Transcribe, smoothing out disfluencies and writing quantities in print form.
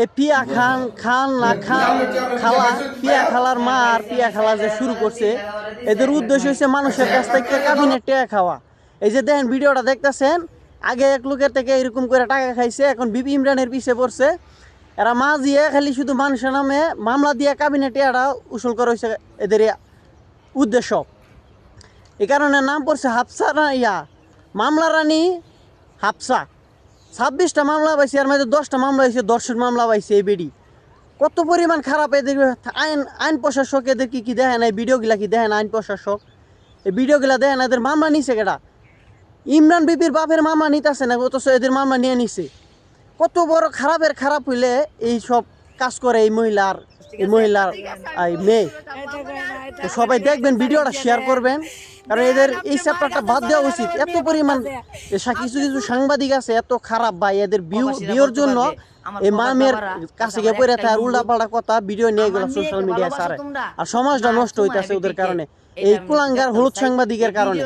এ পিয়া খান না খালা পিয়া খালার মা আর পিয়া খালা যে শুরু করছে, এদের উদ্দেশ্য হচ্ছে মানুষের কাছ থেকে কাবিনের টাকা খাওয়া। এই যে দেখেন ভিডিওটা দেখতেছেন, আগে এক লোকের থেকে এরকম করে টাকা খাইছে, এখন বিবি ইমরানের পিছে পড়ছে। এরা মাছ দিয়ে খালি শুধু মানুষের নামে মামলা দিয়ে কাবিনের টাকাটা উসুল করা হয়েছে এদের উদ্দেশ্য। এই কারণে নাম পড়ছে হাফসা মামলা রানী হাফসা। 26টা মামলা পাইছে, এর মধ্যে 10টা মামলা হয়েছে, দর্শন মামলা পাইছে। এই বেডি কত পরিমাণ খারাপ এদের আইন প্রশাসক এদের কি দেখে না? এই ভিডিওগুলা কি দেখে না? আইন প্রশাসক এই ভিডিওগুলা দেখে না? এদের মামলা নিছে কেটা? ইমরান বিবির বাপের মামলা নিতেছে না, অথচ এদের মামলা নিয়ে নিছে। কত বড় খারাপ হইলে এই সব কাজ করে এই মহিলার মেয়ে। তো সবাই দেখবেন, ভিডিওটা শেয়ার করবেন, কারণ এদের এই চ্যাপ্টারটা বাদ দেওয়া উচিত। এত পরিমাণ কিছু সাংবাদিক আছে এত খারাপ ভাই, এদের ভিউর জন্য এই মামের কাছে গিয়ে পড়ে থাকে, উল্টা পাল্টা কথা ভিডিও নিয়ে গেল সোশ্যাল মিডিয়ায় সারে, আর সমাজটা নষ্ট হইতেছে ওদের কারণে, এই কুলাঙ্গার হলুদ সাংবাদিকের কারণে।